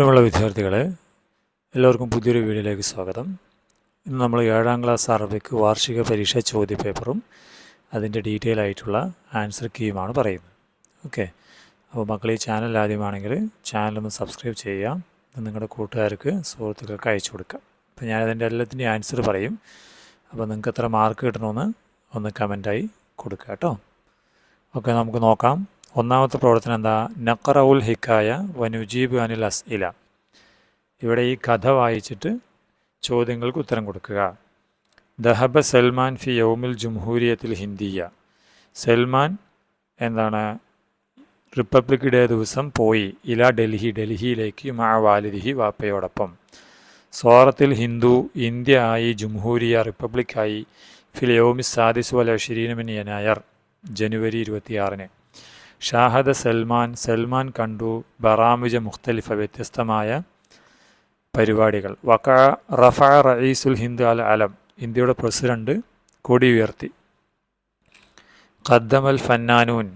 പ്രിയമുള്ള വിദ്യാർത്ഥികളെ, എല്ലാവർക്കും പുതിയൊരു വീഡിയോയിലേക്ക് സ്വാഗതം. ഇന്ന് നമ്മൾ 7ാം ക്ലാസ് അറബിക്ക് വാർഷിക പരീക്ഷ ചോദ്യപേപ്പറും അതിൻ്റെ ഡീറ്റെയിൽ ആയിട്ടുള്ള ആൻസർ കീയുമാണ് പറയുന്നത്. ഓക്കെ, അപ്പോൾ മക്കൾ ഈ ചാനൽ ആദ്യമാണെങ്കിൽ ചാനലൊന്ന് സബ്സ്ക്രൈബ് ചെയ്യുക, നിങ്ങളുടെ കൂട്ടുകാർക്ക് സുഹൃത്തുക്കൾക്ക് അയച്ചു കൊടുക്കുക. അപ്പോൾ ഞാനതിൻ്റെ എല്ലാത്തിൻ്റെയും ആൻസർ പറയും. അപ്പോൾ നിങ്ങൾക്ക് എത്ര മാർക്ക് കിട്ടണമെന്ന് ഒന്ന് കമൻറ്റായി കൊടുക്കുക കേട്ടോ. ഓക്കെ, നമുക്ക് നോക്കാം. ഒന്നാമത്തെ പ്രവർത്തനം എന്താ? നഖറഉൽ ഹിക്കായ വനുജീബ് അനിൽ അസ്ഇല. ഇവിടെ ഈ കഥ വായിച്ചിട്ട് ചോദ്യങ്ങൾക്ക് ഉത്തരം കൊടുക്കുക. ദഹബ സൽമാൻ ഫി യൗമിൽ ജംഹൂരിയത്തിൽ ഹിന്ദിയ. സൽമാൻ എന്താണ് റിപ്പബ്ലിക് ഡേ ദിവസം പോയി. ഇല ഡൽഹിയിലേക്ക് മാ വാലിദിഹി വാപ്പയോടൊപ്പം. സോറത്തിൽ ഹിന്ദു ഇന്ത്യ ആയി, ജംഹൂരിയ റിപ്പബ്ലിക്കായി. ഫിൽ യൗമി സാദിസ് വൽ അശ്രീന മിൻ യനായർ ജനുവരി 26. ഷാഹദ സൽമാൻ കണ്ടു ബറാമുജ മുഖ്തലിഫ വ്യത്യസ്തമായ പരിപാടികൾ. റഫ റഈസുൽ ഹിന്ദ് അൽ അലം. ഇന്ത്യയുടെ പ്രസിഡന്റ് കൊടി ഉയർത്തി. ഖദ്ദമൽ ഫന്നാനൂൻ.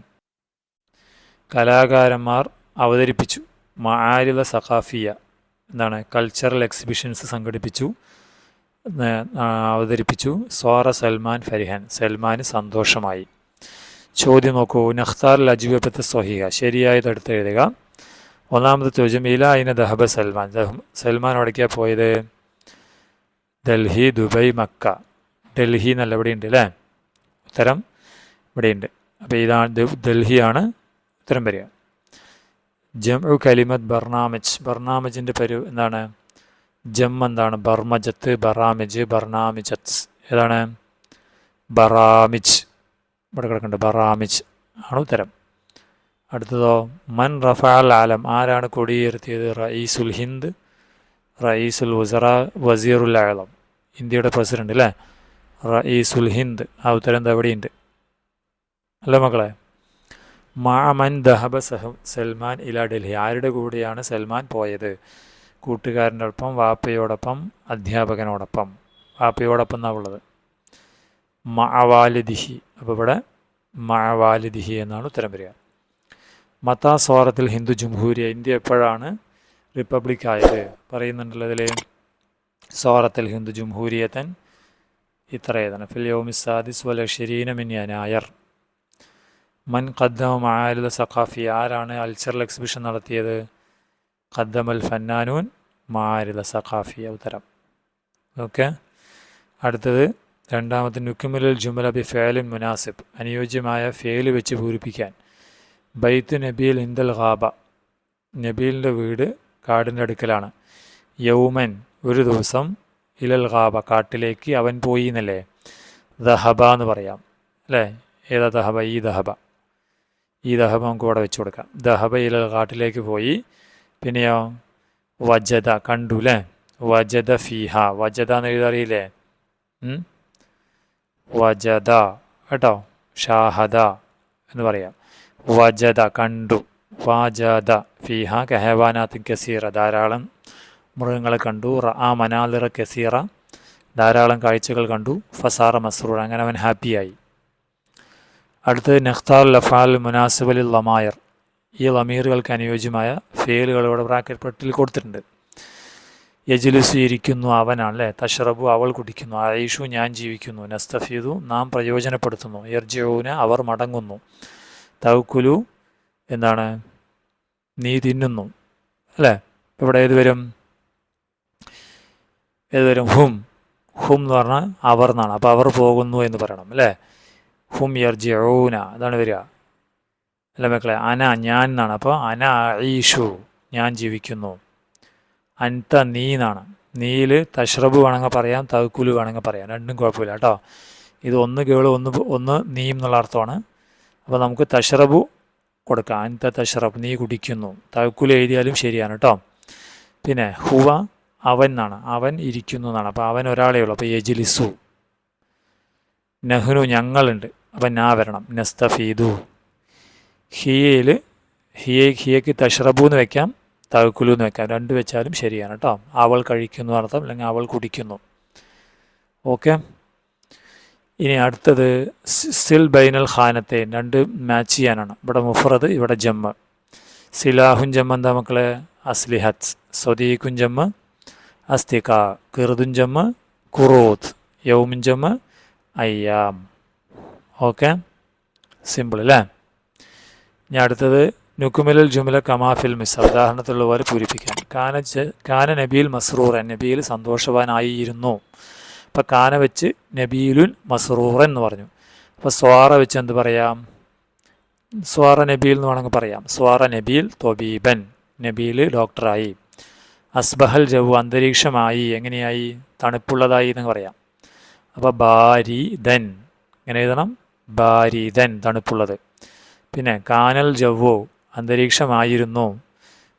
കലാകാരന്മാർ അവതരിപ്പിച്ചു. മആരിദ സഖാഫിയ എന്താണ് കൾച്ചറൽ എക്സിബിഷൻസ് അവതരിപ്പിച്ചു. സ്വാറ സൽമാൻ ഫരിഹൻ. സൽമാന് സന്തോഷമായി. ചോദ്യം നോക്കൂ. നഖ്താർ അജ്വബത്ത് സ്വഹീഹ. ശരിയായതെടുത്ത് എഴുതുക. ഒന്നാമത്തെ ചോദ്യം, ഇല അയിന ദഹബ സൽമാൻ. സൽമാൻ എവിടേക്കാണ് പോയത്? Delhi, Dubai, Mecca. ഡൽഹി എന്നല്ല ഇവിടെയുണ്ട് അല്ലേ? ഉത്തരം ഇവിടെയുണ്ട്. അപ്പോൾ ഇതാണ് ഡൽഹിയാണ് ഉത്തരം വരിക. ജംഉ കലിമത്ത് ബർനാമിജ്. ബർനാമിജിൻ്റെ എന്താണ്? ജം എന്താണ്? ബർമജത്ത്, ബറാമിജ്, ബർനാമിജത്ത്. ഏതാണ്? ബറാമിജ്. ഇവിടെ കിടക്കുന്നുണ്ട് ബറാമിജ് ആണ് ഉത്തരം. അടുത്തതോ, മൻ റഫഅൽ ആലം. ആരാണ് കൊടിയുയർത്തിയത്? റഈസുൽ ഹിന്ദ്, റഈസുൽ വസറ, വസീറുൽ ആലം. ഇന്ത്യയുടെ പ്രസിഡന്റ് അല്ലേ? റഈസുൽ ഹിന്ദ്. ആ ഉത്തരം എന്താ ഇവിടെയുണ്ട് അല്ല മക്കളെ? മൻ ദഹബ സൽമാൻ ഇല ഡൽഹി. ആരുടെ കൂടെയാണ് സൽമാൻ പോയത്? കൂട്ടുകാരൻ്റെ ഒപ്പം, വാപ്പയോടൊപ്പം, അധ്യാപകനോടൊപ്പം. വാപ്പയോടൊപ്പം എന്നാണ് ഉള്ളത്. മഅവാലിദിഹി. അപ്പോൾ ഇവിടെ മഅവാലിദിഹി എന്നാണ് ഉത്തരം വരിക. മത്താ സോറത്തിൽ ഹിന്ദു ജംഹൂരിയ. ഇന്ത്യ എപ്പോഴാണ് റിപ്പബ്ലിക് ആയത്? പറയുന്നുണ്ടല്ലോ ഇതിൽ. സോറത്തിൽ ഹിന്ദു ജംഹൂരിയത്തൻ ഇത്ര ഏതാണ്? ഫിൽ യൗമി സാദിസ് വൽ അശ്രീന മിൻ യനായർ. മൻ ഖദ്ദമ മആരിദ സഖാഫി. ആരാണ് കൾച്ചറൽ എക്സിബിഷൻ നടത്തിയത്? ഖദ്ദമൽ ഫന്നാനൂൻ മആരിദ സഖാഫിയ. ഉത്തരം. ഓക്കെ, അടുത്തത് രണ്ടാമത്തെ, നുക്മിലുൽ ജുമല ബി ഫിഅലിൻ മുനാസിബ്. അനുയോജ്യമായ ഫേല് വെച്ച് പൂരിപ്പിക്കാൻ. ബൈത്ത് നബീൽ ഇന്ദൽ ഗാബ. നബീലിൻ്റെ വീട് കാടിൻ്റെ അടുക്കലാണ്. യൗമൻ ഒരു ദിവസം. ഇലൽ ഗാബ കാട്ടിലേക്ക് അവൻ പോയി എന്നല്ലേ? ദഹബ എന്ന് പറയാം അല്ലേ? ഏതാ ദഹബ? ഈ ദഹബ. ഈ ദഹബ നമുക്ക് ഇവിടെ വെച്ച് കൊടുക്കാം. ദഹബ ഇലൽ കാട്ടിലേക്ക് പോയി. പിന്നെയോ വജദ കണ്ടു അല്ലേ? വജദ ഫീഹ. വജദ എന്ന് എഴുതാറിയില്ലേ? വജദ കേട്ടോ. ഷാഹദ എന്ന് പറയാം. വജദ കണ്ടു. വജദ ഫീഹ കഹവാനാത്ത് കസീറ. ധാരാളം മൃഗങ്ങളെ കണ്ടു. റഅ മനാലിറ കസീറ. ധാരാളം കാഴ്ചകൾ കണ്ടു. ഫസാറ മസ്റൂർ. അങ്ങനെ അവൻ ഹാപ്പിയായി. അടുത്തത്, നഖ്താർ ലഫാൽ മുനാസിബലിൽ ലമായർ. ഈ ലമീറുകൾക്ക് അനുയോജ്യമായ ഫേലുകളോട് ബ്രാക്കറ്റ് കൊടുത്തിട്ടുണ്ട്. യജ്ലിസു ഇരിക്കുന്നു അവനാണ് അല്ലേ? തഷ്റബു അവൾ കുടിക്കുന്നു. അയീഷു ഞാൻ ജീവിക്കുന്നു. നസ്തഫീദു നാം പ്രയോജനപ്പെടുത്തുന്നു. യർജിഊന അവർ മടങ്ങുന്നു. തവക്കുലു എന്താണ്? നീ തിന്നുന്നു അല്ലേ? ഇവിടെ ഏത് വരും? ഹും. ഹും എന്ന് പറഞ്ഞാൽ അവർ എന്നാണ്. അപ്പോൾ അവർ പോകുന്നു എന്ന് പറയണം അല്ലേ? ഹും യർജിഊന അതാണ് വരിക അല്ല മക്കളെ? അന ഞാൻ എന്നാണ്. അപ്പോൾ അന അയീഷു ഞാൻ ജീവിക്കുന്നു. അൻത നീ എന്നാണ്. നീയിൽ തഷ്റബ് വേണമെങ്കിൽ പറയാം, തവക്കുലു വേണമെങ്കിൽ പറയാം. രണ്ടും കുഴപ്പമില്ല കേട്ടോ. ഇത് ഒന്ന് ഗേള് ഒന്ന് നീം എന്നുള്ള അർത്ഥമാണ്. അപ്പോൾ നമുക്ക് തഷ്റബു കൊടുക്കാം. അൻത തഷ്റബ് നീ കുടിക്കുന്നു. തവക്കുലു എഴുതിയാലും ശരിയാണ് കേട്ടോ. പിന്നെ ഹുവ അവൻ എന്നാണ്. അവൻ ഇരിക്കുന്നു എന്നാണ്. അപ്പോൾ അവൻ ഒരാളേ ഉള്ളൂ. അപ്പോൾ യജ്ലിസു. നഹ്നു ഞങ്ങളുണ്ട്. അപ്പം നാ വരണം. നസ്തഫീദു. ഹിയയ്ക്ക് തഷ്റബു എന്ന് വെക്കാം, തവക്കുലു എന്ന് വെക്കാം. രണ്ട് വെച്ചാലും ശരിയാണ് കേട്ടോ. അവൾ കഴിക്കുന്നു അർത്ഥം, അല്ലെങ്കിൽ അവൾ കുടിക്കുന്നു. ഓക്കെ, ഇനി അടുത്തത് സിൽ ബൈനൽ ഖാനത്തെ. രണ്ട് മാച്ച് ചെയ്യാനാണ്. ഇവിടെ മുഫ്രദ്, ഇവിടെ ജമ്മ്. സിലാഹുൻ ജമ്മ എന്താ മക്കളെ? അസ്ലിഹത്ത്. സ്വദീഖുൻ ജമ്മ് അസ്തിക, ഖിർദുൻ ജമ്മ് ഖുറൂത്ത്, യൗമുൻ ജമ്മ് അയ്യാം. ഓക്കെ, സിമ്പിൾ അല്ലേ. ഇനി അടുത്തത് നുക്കുമിലുൽ ജുമല കമാഫിൽ മിസ, ഉദാഹരണത്തിലുള്ള പോലെ പൂരിപ്പിക്കാൻ. കാന നബിയിൽ മസ്റൂറൻ, നബിയിൽ സന്തോഷവാനായിരുന്നു. അപ്പം കാന വെച്ച് നബീലുൻ മസ്റൂറൻ എന്ന് പറഞ്ഞു. അപ്പോൾ സ്വാറ വെച്ച് എന്ത് പറയാം? സ്വാറ നബീൽ എന്ന് വേണമെങ്കിൽ പറയാം. സ്വാറ നബീൽ തൊബീബൻ, നബീൽ ഡോക്ടറായി. അസ്ബഹൽ ജവു, അന്തരീക്ഷമായി, എങ്ങനെയായി? തണുപ്പുള്ളതായി എന്ന് പറയാം. അപ്പോൾ ബാരിദൻ, എങ്ങനെ എഴുതണം? ബാരിദൻ, തണുപ്പുള്ളത്. പിന്നെ കാനൽ ജവ്വു, അന്തരീക്ഷമായിരുന്നു.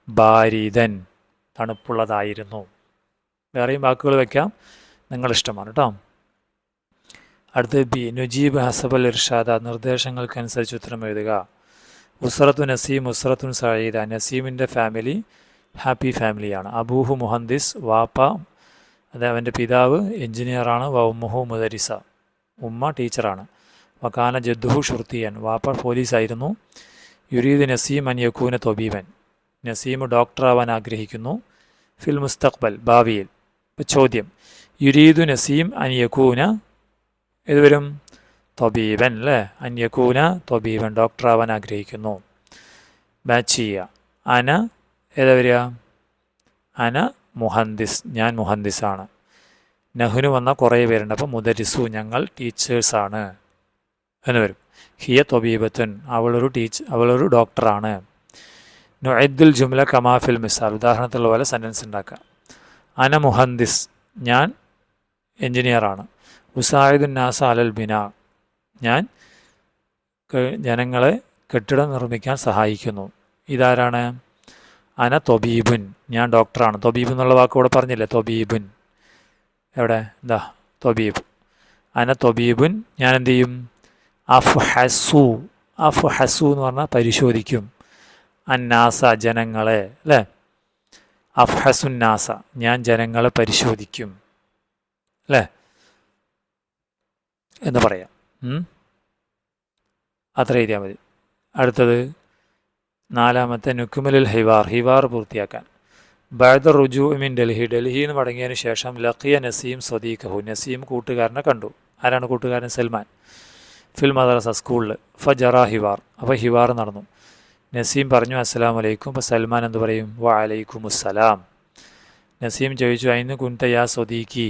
ബാരിദൻ, തണുപ്പുള്ളതായിരുന്നു. വേറെയും വാക്കുകൾ വയ്ക്കാം, നിങ്ങളിഷ്ടമാണ് കേട്ടോ. അടുത്ത് ബി നുജീബ് ഹസബൽ ഇർഷാദ, നിർദ്ദേശങ്ങൾക്കനുസരിച്ച് ഉത്തരം എഴുതുക. ഉസ്രത്തു നസീം ഉസ്രത്തുൻ സഈദ, നസീമിൻ്റെ ഫാമിലി ഹാപ്പി ഫാമിലിയാണ്. അബൂഹു മുഹന്ദിസ്, വാപ്പ അത് അവൻ്റെ പിതാവ് എഞ്ചിനീയറാണ്. വ ഉമ്മുഹു മുദരിസ, ഉമ്മ ടീച്ചറാണ്. വക്കാന ജദ്ദുഹു ഷുർത്തിയൻ, വാപ്പ പോലീസായിരുന്നു. യുരീദ് നസീം അൻ യക്കൂന തൊബീബൻ, നസീം ഡോക്ടറാവാൻ ആഗ്രഹിക്കുന്നു. ഫിൽ മുസ്തഖ്ബൽ, ഭാവിയിൽ. ചോദ്യം, യുരീദു നസീം അൻ യക്കൂന ഏതുവരും? തൊബീബൻ അല്ലേ. അൻ യക്കൂന തൊബീബൻ, ഡോക്ടറാവാൻ ആഗ്രഹിക്കുന്നു. മാച്ച് ചെയ്യുക. അന ഏതാ വരിക? അന മുഹന്ദിസ്, ഞാൻ മുഹന്ദിസാണ്. നഹ്നു വന്ന കുറേ പേരുണ്ട്, അപ്പോൾ മുദരിസു, ഞങ്ങൾ ടീച്ചേഴ്സാണ് എന്ന് വരും. ഹിയ തൊബീബത്തുൻ, അവളൊരു ഡോക്ടറാണ്. നുഅദ്ദുൽ ജുംല കമാഫിൽ മിസാൽ, ഉദാഹരണത്തിലുള്ള പോലെ സെൻറ്റൻസ് ഉണ്ടാക്കുക. അന മുഹന്ദിസ്, ഞാൻ എഞ്ചിനീയറാണ്. ഉസായിദുൻ നാസ അലൽ ബിന, ഞാൻ ജനങ്ങളെ കെട്ടിടം നിർമ്മിക്കാൻ സഹായിക്കുന്നു. ഇതാരാണ്? അന തൊബീബുൻ, ഞാൻ ഡോക്ടറാണ്. തൊബീബ് എന്നുള്ള വാക്ക് ഇവിടെ പറഞ്ഞില്ലേ? തൊബീബുൻ എവിടെ? എന്താ തൊബീബ്. അന തൊബീബുൻ, ഞാൻ എന്ത് ചെയ്യും? അഫ്ഹസു, അഫ്ഹസു എന്ന് പറഞ്ഞാൽ പരിശോധിക്കും. അന്നാസ, ജനങ്ങളെ അല്ലേ. അഫ്ഹസുന്നാസ, ഞാൻ ജനങ്ങളെ പരിശോധിക്കും അല്ലേ എന്ന് പറയാം. അത്ര എഴുതിയാൽ മതി. അടുത്തത് നാലാമത്തെ നുക്കുമലുൽ ഹിവാർ പൂർത്തിയാക്കാൻ. ബഅദ റുജൂ മിൻ ഡൽഹി, ഡൽഹിയിൽ നിന്ന് മടങ്ങിയതിന് ശേഷം ലഖിയ നസീം സ്വദീഖഹു, നസീം കൂട്ടുകാരനെ കണ്ടു. ആരാണ് കൂട്ടുകാരൻ? സൽമാൻ. ഫിൽ മദ്രസ, സ്കൂളിൽ. ഫജറ ഹിവാർ, അപ്പോൾ ഹിവാർ നടന്നു. നസീം പറഞ്ഞു അസ്സലാമു അലൈക്കും. അപ്പോൾ സൽമാൻ എന്ത് പറയും? വ അലൈക്കുമുസ്സലാം. നസീം ചോദിച്ചു ഐന കുൻത യാ സ്വദീഖി.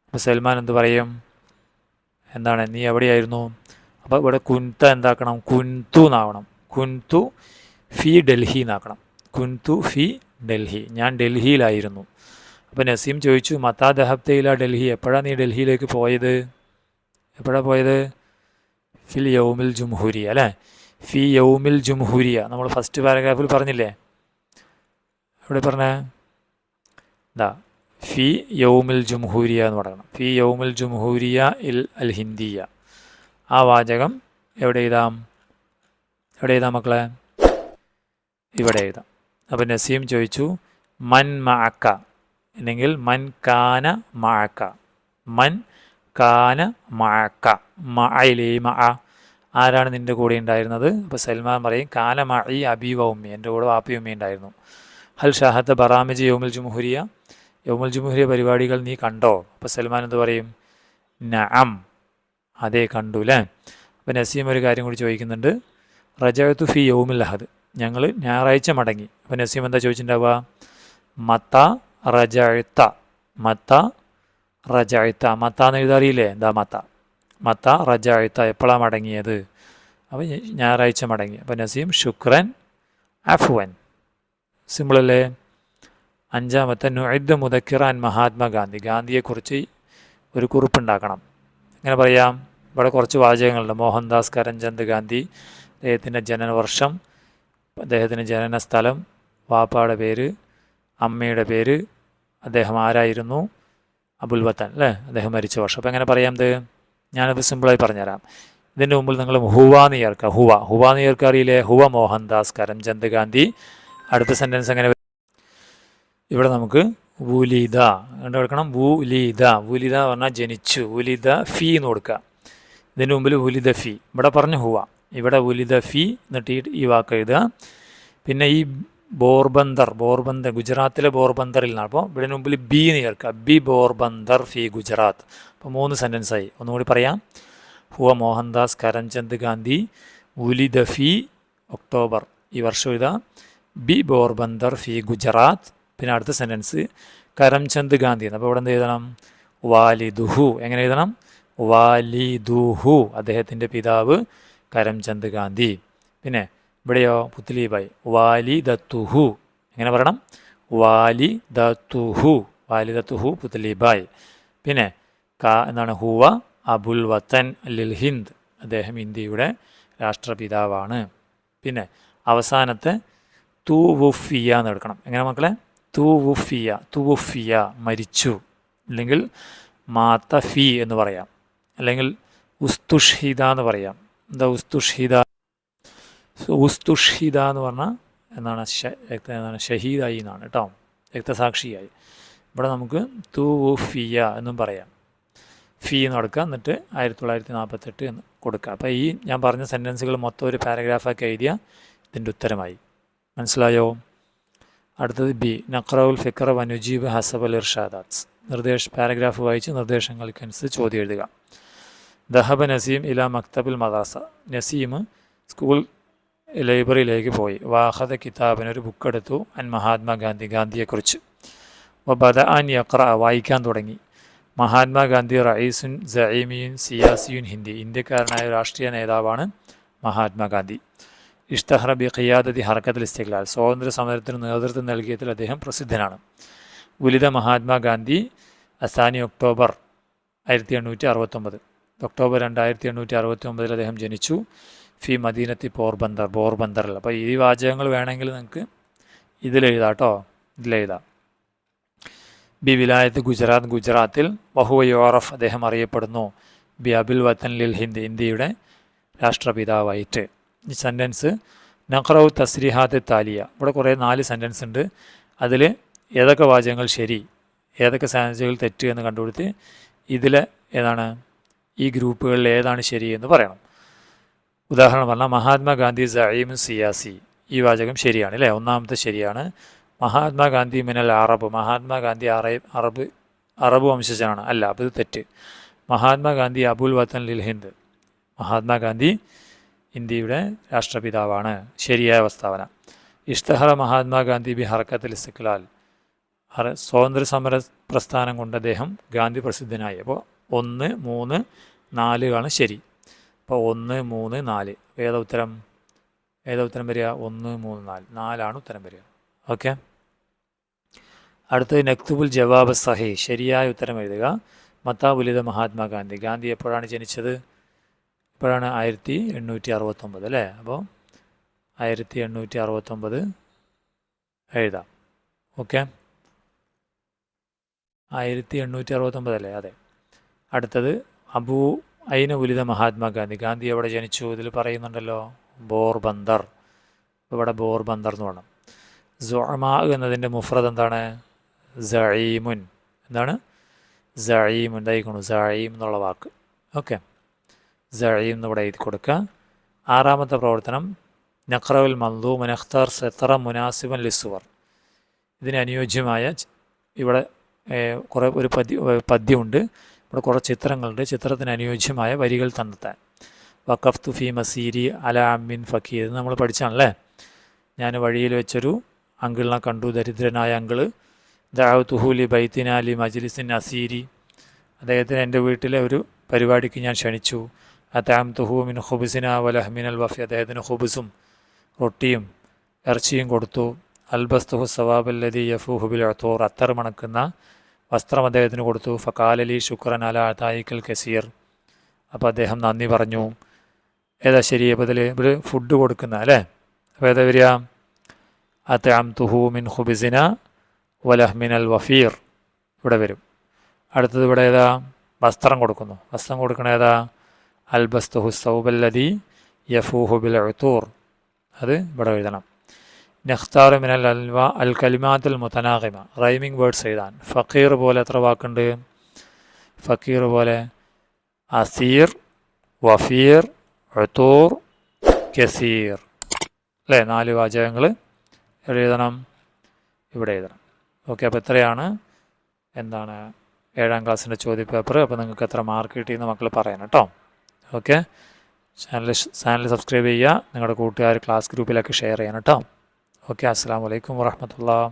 അപ്പോൾ സൽമാൻ എന്ത് പറയും? എന്താണ്, നീ എവിടെയായിരുന്നു? അപ്പോൾ ഇവിടെ കുൻത എന്താക്കണം? കുൻതു എന്നാവണം. കുൻതു ഫി ഡൽഹി എന്നാക്കണം. കുൻതു ഫി ഡൽഹി, ഞാൻ ഡൽഹിയിലായിരുന്നു. അപ്പോൾ നസീം ചോദിച്ചു മത്താ ദഹബ്തയില ഡൽഹി, എപ്പോഴാണ് നീ ഡൽഹിയിലേക്ക് പോയത്? എപ്പോഴാണ് പോയത്? ഫിൽ യൗമിൽ ജുംഹൂരിയ അല്ലേ. ഫി യൗമിൽ ജുംഹൂരിയ നമ്മൾ ഫസ്റ്റ് പാരഗ്രാഫിൽ പറഞ്ഞില്ലേ? എവിടെ പറഞ്ഞേ? എന്താ ഫി യൗമിൽ ജുംഹൂരിയ എന്ന് പറയണം. ഫി യൗമിൽ ജുംഹൂരിയ അൽ ഹിന്ദിയ. ആ വാചകം എവിടെ എഴുതാം? എവിടെ എഴുതാം മക്കളെ? ഇവിടെ എഴുതാം. അപ്പോൾ നസീം ചോദിച്ചു മൻ മഅക്ക, അല്ലെങ്കിൽ മൻ കാന മഅക്ക. മൻ കാന മഅക്ക, മഅയിലേ മഅ, ആരാണ് നിൻ്റെ കൂടെ ഉണ്ടായിരുന്നത്? അപ്പോൾ സൽമാൻ പറയും കാന മഅി അബി വ ഉമ്മി, എൻ്റെ കൂടെ വാപ്പി ഉമ്മി ഉണ്ടായിരുന്നു. ഹൽ ഷാഹത്ത് ബറാമിജ് യൗമുൽ ജുംഹൂരിയ, യൗമുൽ ജുംഹൂരിയ പരിപാടികൾ നീ കണ്ടോ? അപ്പോൾ സൽമാൻ എന്ത് പറയും? നഅം, അതേ കണ്ടു അല്ലേ. അപ്പോൾ നസീം ഒരു കാര്യം കൂടി ചോദിക്കുന്നുണ്ട്. റജഅതു ഫി യൗമിൽ അഹദ്, ഞങ്ങൾ ഞായറാഴ്ച മടങ്ങി. അപ്പോൾ നസീം എന്താ ചോദിച്ചിട്ടുണ്ടാവുക? മത്ത റജഅത, മത്ത റജഅത, മത്ത എന്ന് എഴുതാറിയില്ലേ? എന്താ മത്ത, മത്ത റജഅത, എപ്പോഴാണ് മടങ്ങിയത്? അപ്പോൾ ഞായറാഴ്ച മടങ്ങി. അപ്പോൾ നസീം ശുക്രൻ അഫ്വൻ, സിമ്പിളല്ലേ. അഞ്ചാമത്തെ നുഇദ് മുദക്കിറാൻ മഹാത്മാഗാന്ധി, ഗാന്ധിയെക്കുറിച്ച് ഒരു കുറിപ്പുണ്ടാക്കണം. എങ്ങനെ പറയാം? ഇവിടെ കുറച്ച് വാചകങ്ങളുണ്ട്. മോഹൻദാസ് കരംചന്ദ് ഗാന്ധി, അദ്ദേഹത്തിൻ്റെ ജനനവർഷം, അദ്ദേഹത്തിൻ്റെ ജനന സ്ഥലം, വാപ്പയുടെ പേര്, അമ്മയുടെ പേര്, അദ്ദേഹം ആരായിരുന്നു? അബുൽ വത്തൻ അല്ലേ, അദ്ദേഹം മരിച്ച വർഷം. അപ്പോൾ എങ്ങനെ പറയാം ഇത്? ഞാനത് സിമ്പിളായി പറഞ്ഞുതരാം. ഇതിൻ്റെ മുമ്പിൽ നിങ്ങൾ ഹുവാന്ന് ചേർക്കുക. ഹുവാന്ന് ചേർക്കുക അറിയില്ലേ? ഹുവ മോഹൻദാസ് കരംചന്ദ് ഗാന്ധി. അടുത്ത സെൻറ്റൻസ് എങ്ങനെ? ഇവിടെ നമുക്ക് വുലിദ കണ്ടു കൊടുക്കണം. വുലിദ, വുലിദ പറഞ്ഞാൽ ജനിച്ചു. വുലിദ ഫി എന്ന് കൊടുക്കുക. ഇതിൻ്റെ മുമ്പിൽ വുലിദ ഫി, ഇവിടെ പറഞ്ഞു ഹുവ, ഇവിടെ വുലിദ ഫി എന്നിട്ട് ഈ വാക്ക് എഴുതുക. പിന്നെ ഈ ബോർബന്ദർ ഗുജറാത്തിലെ ബോർബന്ദറിൽ നിന്നാണ്. അപ്പോൾ ഇവിടെ മുമ്പിൽ ബി എന്ന് ചേർക്കുക. ബി ബോർബന്ദർ ഫി ഗുജറാത്ത്. അപ്പോൾ 3 സെൻറ്റൻസായി. ഒന്നുകൂടി പറയാം. ഹുവ മോഹൻദാസ് കരംചന്ദ് ഗാന്ധി ഉലിദ ഫി ഒക്ടോബർ, ഈ വർഷം എഴുതാം. ബി ബോർബന്ദർ ഫി ഗുജറാത്ത്. പിന്നെ അടുത്ത സെൻറ്റൻസ് കരംചന്ദ് ഗാന്ധി എന്ന്. അപ്പോൾ ഇവിടെ എന്ത് എഴുതണം? വാലിദുഹു. എങ്ങനെ എഴുതണം? വാലിദുഹു, അദ്ദേഹത്തിൻ്റെ പിതാവ് കരംചന്ദ് ഗാന്ധി. പിന്നെ ഇവിടെയോ പുത്ലീബായി വാലിദത്തുഹു. എങ്ങനെ പറയണം? വാലിദത്തുഹു പുത്ലീബായി. പിന്നെ എന്താണ്? ഹുവ അബുൽ വത്തൻ ലിൽ ഹിന്ദ്, അദ്ദേഹം ഇന്ത്യയുടെ രാഷ്ട്രപിതാവാണ്. പിന്നെ അവസാനത്തെ തുവുഫിയ എന്ന് എടുക്കണം. എങ്ങനെ മക്കളെ? തുവുഫിയ മരിച്ചു, അല്ലെങ്കിൽ മാതഫി എന്ന് പറയാം, അല്ലെങ്കിൽ ഉസ്തുഷ്ഹിദ എന്ന് പറയാം. എന്താ ഉസ്തുഷ്ഹിദ എന്ന് പറഞ്ഞാൽ എന്താണ്? ഷഹീദായി എന്നാണ് കേട്ടോ, രക്തസാക്ഷിയായി. ഇവിടെ നമുക്ക് തുവുഫിയ എന്നും പറയാം. ഫീ എന്ന് കൊടുക്കുക, എന്നിട്ട് 1948 എന്ന് കൊടുക്കുക. അപ്പോൾ ഈ ഞാൻ പറഞ്ഞ സെൻറ്റൻസുകൾ മൊത്തം ഒരു പാരഗ്രാഫാക്കി എഴുതിയ ഇതിൻ്റെ ഉത്തരമായി. മനസ്സിലായോ? അടുത്തത് ബി നഖ്റഉൽ ഫിക്ര വനുജീബ് ഹസബൽ ഇർഷാദാത്ത്. പാരഗ്രാഫ് വായിച്ച് നിർദ്ദേശങ്ങൾക്കനുസരിച്ച് ചോദ്യം എഴുതുക. ദഹബ നസീം ഇല മക്തബുൽ മദ്രസ. നസീം സ്കൂൾ ലൈബ്രറിയിലേക്ക് പോയി. വാഹദ കിതാബിന്, ഒരു ബുക്ക് എടുത്തു. അൻ മഹാത്മാഗാന്ധി, ഗാന്ധിയെക്കുറിച്ച്. ബദ അൻ യഖ്റ, വായിക്കാൻ തുടങ്ങി. മഹാത്മാഗാന്ധി റയീസുൻ സഈമിയുൻ സിയാസിയുൻ ഹിന്ദി, ഇന്ത്യക്കാരനായ രാഷ്ട്രീയ നേതാവാണ് മഹാത്മാഗാന്ധി. ഇഷ്തഹറ ബി ഖിയാദതി ഹർക്കത്തുൽ ഇസ്തിഖ്ലാൽ, സ്വാതന്ത്ര്യ സമരത്തിന് നേതൃത്വം നൽകിയതിൽ അദ്ദേഹം പ്രസിദ്ധനാണ്. ഉലിദ മഹാത്മാഗാന്ധി അസാനി ഒക്ടോബർ 1869, ഒക്ടോബർ 1869 അദ്ദേഹം ജനിച്ചു. ഫി മദീനത്തി ബോർബന്ദറിൽ. അപ്പോൾ ഈ വാചകങ്ങൾ വേണമെങ്കിൽ നിങ്ങൾക്ക് ഇതിലെഴുതാം കേട്ടോ, ഇതിലെഴുതാം. ബി വിലായത്ത് ഗുജറാത്തിൽ. വഹുവ യോറഫ്, അദ്ദേഹം അറിയപ്പെടുന്നു. ബി അബുൽ വത്തൻ ലിൽ ഹിന്ദ്, ഇന്ത്യയുടെ രാഷ്ട്രപിതാവായിട്ട്. ഈ സെൻറ്റൻസ് നഖ്റഉ തസ്രീഹാത്ത് താലിയ. ഇവിടെ കുറേ 4 സെൻറ്റൻസ് ഉണ്ട്. അതിൽ ഏതൊക്കെ വാചകങ്ങൾ ശരി, ഏതൊക്കെ സെൻറ്റൻസുകൾ തെറ്റ് എന്ന് കണ്ടുപിടിച്ച് ഇതിൽ ഏതാണ്, ഈ ഗ്രൂപ്പുകളിൽ ഏതാണ് ശരി എന്ന് പറയണം. ഉദാഹരണം പറഞ്ഞാൽ മഹാത്മാഗാന്ധി സഈമുൻ സിയാസി, ഈ വാചകം ശരിയാണ് അല്ലേ, ഒന്നാമത്തെ ശരിയാണ്. മഹാത്മാഗാന്ധി മിനൽ അറബ്, മഹാത്മാഗാന്ധി അറബ് വംശജനാണ്, അല്ല, അപ്പോൾ ഇത് തെറ്റ്. മഹാത്മാഗാന്ധി അബുൽ വത്തൻ ലിൽ ഹിന്ദ്, മഹാത്മാഗാന്ധി ഇന്ത്യയുടെ രാഷ്ട്രപിതാവാണ്, ശരിയായ പ്രസ്താവന. ഇഷ്തഹറ മഹാത്മാഗാന്ധി ബി ഹർക്കത്തുൽ ഇസ്തിഖ്ലാൽ, സ്വാതന്ത്ര്യ സമര പ്രസ്ഥാനം കൊണ്ട് അദ്ദേഹം ഗാന്ധി പ്രസിദ്ധനായി. അപ്പോൾ 1, 3, 4 ശരി. അപ്പോൾ 1, 3, 4 ഏതാ ഉത്തരം വരിക? 1, 3, 4 4 ഉത്തരം വരിക. ഓക്കെ. അടുത്തത് നക്തുബുൽ ജവാബ് സഹി, ശരിയായ ഉത്തരം എഴുതുക. മത്താ ഉലിദ മഹാത്മാഗാന്ധി, ഗാന്ധി എപ്പോഴാണ് ജനിച്ചത്? ഇപ്പോഴാണ് 1869 അല്ലേ. അപ്പോൾ 1869 എഴുതാം. ഓക്കെ, 1869 അല്ലേ? അതെ. അടുത്തത് അയിന ഉലിദ മഹാത്മാഗാന്ധി, ഗാന്ധി എവിടെ ജനിച്ചു? ഇതിൽ പറയുന്നുണ്ടല്ലോ ബോർബന്ദർ. ഇവിടെ ബോർബന്ദർ എന്ന് വേണം. സുഅമാ എന്നതിൻ്റെ മുഫ്രദ് എന്താണ്? സഈമുൻ. എന്താണ്? സഈമുൻ. എന്തായിക്കണു? സഈം എന്നുള്ള വാക്ക്. ഓക്കെ, സഈം എന്നിവിടെ എഴുതി കൊടുക്കുക. 6ാമത്തെ പ്രവർത്തനം നഖ്റഉൽ മൻദൂം നഖ്താർ സത്ര മുനാസിബൻ ലിസ്സുവർ. ഇതിന് അനുയോജ്യമായ, ഇവിടെ ഒരു പദ്യമുണ്ട്, ഇവിടെ കുറേ ചിത്രങ്ങളുണ്ട്. ചിത്രത്തിന് അനുയോജ്യമായ വരികൾ തന്നെത്താൻ. വഖഫ്തു ഫി മസീരി അല അമ്മിൻ ഫക്കീർ, ഇത് നമ്മൾ പഠിച്ചാണല്ലേ. ഞാൻ വഴിയിൽ വെച്ചൊരു അങ്കിളിനെ കണ്ടു, ദരിദ്രനായ അങ്കിള്. ദഅവ്തുഹു ലി ബൈത്തിനാ ലി മജ്ലിസിൻ അസീരി, അദ്ദേഹത്തിന് എൻ്റെ വീട്ടിലെ ഒരു പരിപാടിക്ക് ഞാൻ ക്ഷണിച്ചു. അതഅംതുഹു മിൻ ഖുബ്സിന വലഹ്മിനൽ വഫി, അദ്ദേഹത്തിന് ഖുബ്സും റൊട്ടിയും ഇറച്ചിയും കൊടുത്തു. അൽബസ്തുഹു സവാബല്ലദി യഫൂഹു ബിൽ ഉതൂർ, അത്തർ മണക്കുന്ന വസ്ത്രം അദ്ദേഹത്തിന് കൊടുത്തു. ഫഖാലലി ശുക്രൻ അല അതായിക്കൽ കസീർ, അപ്പോൾ അദ്ദേഹം നന്ദി പറഞ്ഞു. ഏതാ ശരി? അപ്പോൾ ഇതിൽ ഫുഡ് കൊടുക്കുന്ന അല്ലേ. അപ്പോൾ ഏതാ വരിക? അതഅംതുഹു മിൻ ഖുബ്സിന വലഹ്മിനൽ വഫീർ ഇവിടെ വരും. അടുത്തത് ഇവിടെ ഏതാ? വസ്ത്രം കൊടുക്കുന്നു. വസ്ത്രം കൊടുക്കണ ഏതാ? അൽബസ്തുഹു സൗബല്ലദി യഫൂഹു ബിൽ ഉതൂർ, അത് ഇവിടെ എഴുതണം. നഖ്താറു മിനൽ അൽ കലിമാത്തുൽ മുതനാഗിമ, റൈമിംഗ് വേർഡ്സ് എഴുതാൻ. ഫക്കീർ പോലെ എത്ര വാക്കുണ്ട്? ഫക്കീർ പോലെ അസീർ, വഫീർ, ഉതൂർ, കസീർ അല്ലേ, 4 വാചകങ്ങൾ എവിടെ എഴുതണം? ഇവിടെ എഴുതണം. ഓക്കെ, അപ്പോൾ ഇത്രയാണ് എന്താണ് 7ാം ക്ലാസ്സിൻ്റെ ചോദ്യപേപ്പർ. അപ്പോൾ നിങ്ങൾക്ക് എത്ര മാർക്ക് കിട്ടിയെന്ന് മക്കൾ പറയണം കേട്ടോ. ഓക്കെ, ചാനൽ സബ്സ്ക്രൈബ് ചെയ്യുക, നിങ്ങളുടെ കൂട്ടുകാർ ക്ലാസ് ഗ്രൂപ്പിലൊക്കെ ഷെയർ ചെയ്യണം കേട്ടോ. ഓക്കെ, അസ്സലാമു അലൈക്കും വറഹ്മത്തുള്ളാഹി.